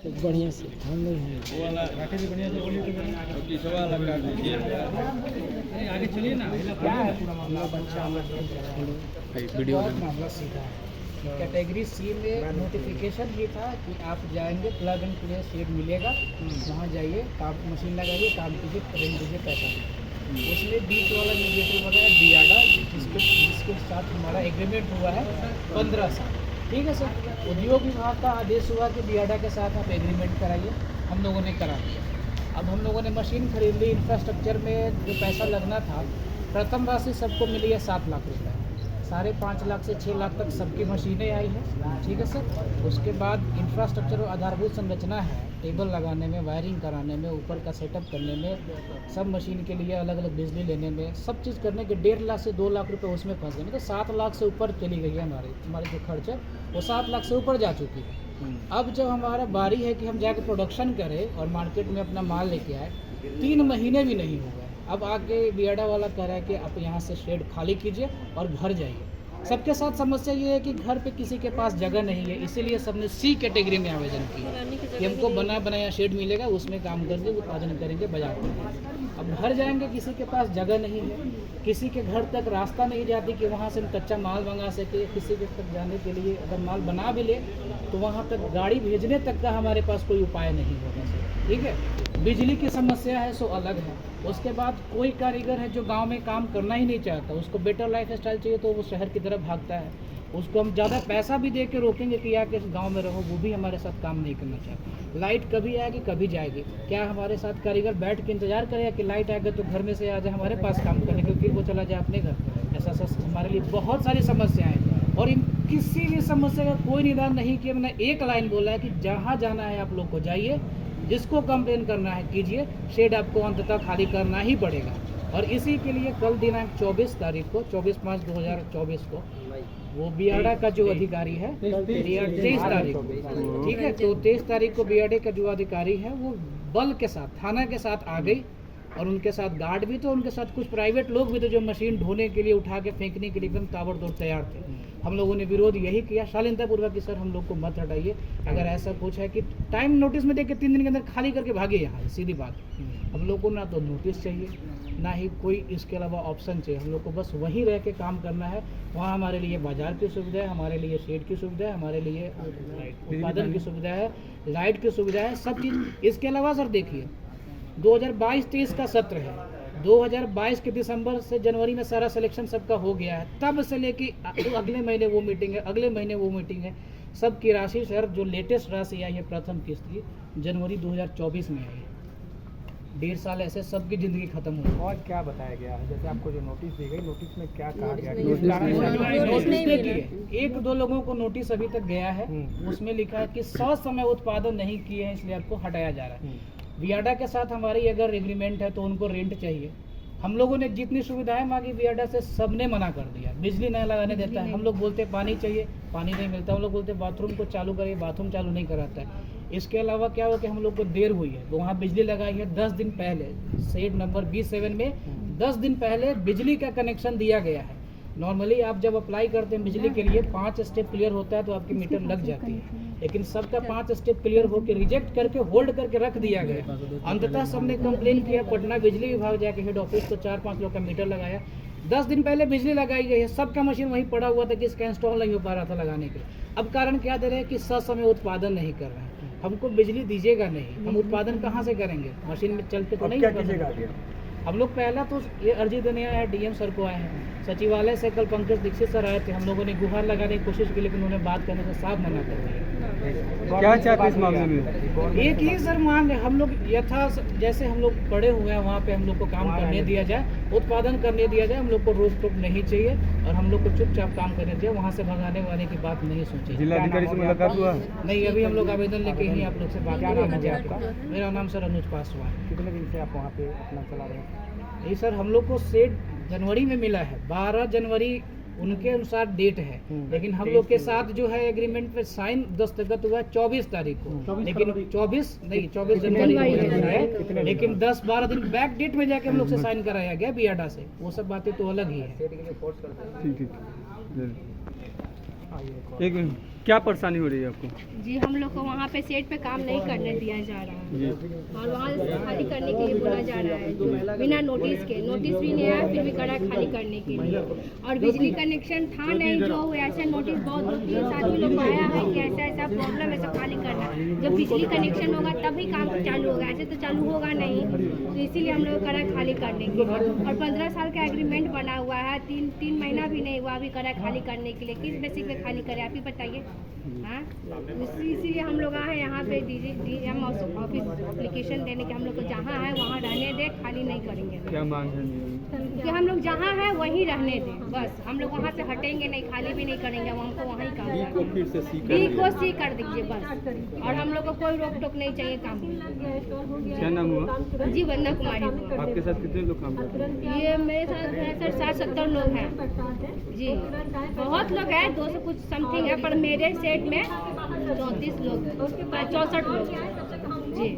बढ़िया से हम लोग हैं। आगे चलिए ना। क्या है पूरा मामला? वीडियो बहुत मामला सीधा है। कैटेगरी सी में नोटिफिकेशन ये था कि आप जाएंगे, प्लग एंड प्ले सेट मिलेगा, वहाँ जाइए, काम मशीन लगाइए, काम कीजिए, पेमेंट दीजिए, पैसा दीजिए। उसमें बीच वाला मीडिएटर बताया बियाडा, जिसके साथ हमारा एग्रीमेंट हुआ है 15 साल। ठीक है सर, उद्योग विभाग का आदेश हुआ कि बियाडा के साथ आप एग्रीमेंट कराइए, हम लोगों ने करा दिया। अब हम लोगों ने मशीन खरीद ली, इंफ्रास्ट्रक्चर में जो पैसा लगना था, प्रथम राशि सबको मिली है 7 लाख रुपए, 5.5 लाख से 6 लाख तक सबकी मशीनें आई हैं। ठीक है सर, उसके बाद इंफ्रास्ट्रक्चर और आधारभूत संरचना है, टेबल लगाने में, वायरिंग कराने में, ऊपर का सेटअप करने में, सब मशीन के लिए अलग अलग बिजली लेने में, सब चीज़ करने के 1.5 लाख से 2 लाख रुपए उसमें फंस गए। मतलब 7 लाख से ऊपर चली गई है हमारी जो खर्च है वो 7 लाख से ऊपर जा चुकी है। अब जब हमारा बारी है कि हम जाकर प्रोडक्शन करें और मार्केट में अपना माल लेके आए, 3 महीने भी नहीं हो गए। अब आके बियाडा वाला कह रहा है कि आप यहाँ से शेड खाली कीजिए और घर जाइए। सबके साथ समस्या ये है कि घर पे किसी के पास जगह नहीं है, इसीलिए सबने सी कैटेगरी में आवेदन किया कि हमको बना बनाया शेड मिलेगा, उसमें काम करके उत्पादन करेंगे, बाजार में। अब घर जाएंगे, किसी के पास जगह नहीं है, किसी के घर तक रास्ता नहीं जाती कि वहाँ से हम कच्चा माल मंगा सके, किसी के तक जाने के लिए अगर माल बना भी ले तो वहाँ तक गाड़ी भेजने तक का हमारे पास कोई उपाय नहीं होगा सर। ठीक है, बिजली की समस्या है सो अलग है। उसके बाद कोई कारीगर है जो गांव में काम करना ही नहीं चाहता, उसको बेटर लाइफ स्टाइल चाहिए तो वो शहर की तरफ भागता है। उसको हम ज़्यादा पैसा भी दे के रोकेंगे कि आके गांव में रहो, वो भी हमारे साथ काम नहीं करना चाहता। लाइट कभी आएगी कभी जाएगी, क्या हमारे साथ कारीगर बैठ के इंतजार करेगा कि लाइट आएगा तो घर में से आ जाए हमारे पास काम करने के, फिर वो चला जाए अपने घर? ऐसा हमारे लिए बहुत सारी समस्याएँ हैं और इन किसी भी समस्या का कोई निदान नहीं किया। मैंने एक लाइन बोला है कि जहाँ जाना है आप लोग को जाइए, जिसको कंप्लेन करना है कीजिए, शेड आपको अंततः खाली करना ही पड़ेगा। और इसी के लिए कल दिनांक 24 तारीख को, 24/5/2024 को वो बियाडा का जो अधिकारी है, 23 तारीख को, ठीक है, तो 23 तारीख को बियाडे का जो अधिकारी है वो बल के साथ, थाना के साथ आ गई और उनके साथ गार्ड भी थे, उनके साथ कुछ प्राइवेट लोग भी थे जो मशीन ढोने के लिए, उठा के फेंकने के लिए एकदम ताबड़तोड़ तैयार थे। हम लोगों ने विरोध यही किया शालीनतापूर्वक कि सर हम लोग को मत हटाइए, अगर ऐसा कुछ है कि टाइम नोटिस में देके 3 दिन के अंदर खाली करके भागे यहाँ से, सीधी बात। हम लोग को ना तो नोटिस चाहिए, ना ही कोई इसके अलावा ऑप्शन चाहिए। हम लोग को बस वहीं रह के काम करना है। वहाँ हमारे लिए बाजार की सुविधा है, हमारे लिए शेड की सुविधा है, हमारे लिए उत्पादन की सुविधा है, लाइट की सुविधा है, सब चीज़। इसके अलावा सर देखिए 2022-23 का सत्र है, 2022 के दिसंबर से जनवरी में सारा सिलेक्शन सबका हो गया है, तब से लेके अगले महीने वो मीटिंग है, अगले महीने वो मीटिंग है। सबकी राशि सर जो लेटेस्ट राशि आई है प्रथम किस्त की जनवरी 2024 में आई है। 1.5 साल ऐसे सबकी ज़िंदगी खत्म हो गई। और क्या बताया गया है, जैसे आपको जो नोटिस दी गई, नोटिस में क्या कहा गया? नोटिस देखिए, 1-2 लोगों को नोटिस अभी तक गया है, उसमें लिखा है कि समय उत्पादन नहीं किए हैं इसलिए आपको हटाया जा रहा है। बियाडा के साथ हमारी अगर एग्रीमेंट है तो उनको रेंट चाहिए। हम लोगों ने जितनी सुविधाएं मांगी बियाडा से सबने मना कर दिया। बिजली नहीं लगाने देता है, हम लोग बोलते पानी चाहिए, पानी नहीं मिलता। हम लोग बोलते बाथरूम को चालू करिए, बाथरूम चालू नहीं कराता है। इसके अलावा क्या हुआ कि हम लोग को देर हुई है, तो वहाँ बिजली लगाई है 10 दिन पहले, शेड नंबर B7 में 10 दिन पहले बिजली का कनेक्शन दिया गया है। नॉर्मली आप जब अप्लाई करते हैं बिजली के लिए 5 स्टेप क्लियर होता है तो आपकी मीटर लग जाती है, लेकिन सबका 5 स्टेप क्लियर होकर रिजेक्ट करके होल्ड करके रख दिया गया। अंततः सबने कंप्लेन किया, पटना बिजली विभाग जाके हेड ऑफिस को 4-5 लोग का मीटर लगाया। 10 दिन पहले बिजली लगाई गई है, सबका मशीन वहीं पड़ा हुआ था कि इसका इंस्टॉल नहीं हो पा रहा था लगाने के लिए। अब कारण क्या दे रहे हैं कि समय उत्पादन नहीं कर रहे हैं। हमको बिजली दीजिएगा नहीं, हम उत्पादन कहाँ से करेंगे? मशीन में चल के तो नहीं कीजिएगा। हम लोग पहला तो ये अर्जी देने आए हैं, DM सर को आए हैं, सचिवालय से कल पंकज दीक्षित सर आए थे। हम लोगों ने गुहार लगाने की कोशिश की लेकिन उन्होंने बात करने से साफ मना कर दिया। क्या चाहते इस मामले में? एक ही सर मांग है, हम लोग यथा जैसे हम लोग पड़े हुए हैं वहाँ पे हम लोग को काम करने दिया जाए, उत्पादन करने दिया जाए। हम लोग को रोक टोक नहीं चाहिए और हम लोग को चुपचाप काम करने दिया, वहाँ से भगाने वाने की बात नहीं सोची। जिलाधिकारी से मुलाकात हुआ? नहीं, अभी हम लोग आवेदन लेके ही आप लोग से बात कर रहे हैं। मेरा नाम सर अनुज पासवान। कितने दिन से आप वहाँ पे अपना चला रहे हैं? नहीं सर, हम लोग को सेट जनवरी में मिला है, 12 जनवरी उनके अनुसार डेट है, लेकिन हम लोग के साथ जो है एग्रीमेंट पे साइन दस्तखत हुआ 24 तारीख को, लेकिन 24 जनवरी को है, लेकिन 10-12 दिन बैक डेट में जाके हम लोग से साइन कराया गया बियाडा से। वो सब बातें तो अलग ही है। ठीक, एक मिनट। क्या परेशानी हो रही है आपको? जी हम लोग को वहाँ पे सेट पे काम नहीं करने दिया जा रहा है जी। और वहाँ से खाली करने के लिए बोला जा रहा है जो बिना नोटिस के, नोटिस भी नहीं आया फिर भी करा खाली करने के लिए। और बिजली कनेक्शन था नहीं, जो ऐसे नोटिस बहुत 2-3 आदमी लोग आया है कि ऐसा ऐसा प्रॉब्लम है, सब खाली करना। जब बिजली कनेक्शन होगा तभी काम चालू होगा, ऐसे तो चालू होगा नहीं। तो इसीलिए हम लोग करा खाली करने के लिए। और 15 साल का एग्रीमेंट बना हुआ है, 3 महीना भी नहीं हुआ अभी करा खाली करने के लिए। किस बेसिक पे खाली करें आप ही बताइए। हाँ, इसीलिए हम लोग आए यहाँ पे DGM ऑफिस एप्लीकेशन देने के। हम लोग को जहाँ है वहाँ रहने दे, खाली नहीं करेंगे। क्या मांग है? कि हम लोग जहाँ है वहीं रहने दें, बस हम लोग वहाँ से हटेंगे नहीं, खाली भी नहीं करेंगे, वो हमको वहीं काम करना है। बी को सी कर दीजिए बस, और हम लोग को कोई रोक टोक नहीं चाहिए काम में। क्या नाम हुआ? जी वंदना कुमारी। आपके साथ कितने लोग काम करते हैं? ये मेरे साथ 60-70 लोग हैं जी, बहुत लोग हैं, 200 कुछ समथिंग है, पर मेरे सेट में 34 लोग, 64 लोग जी।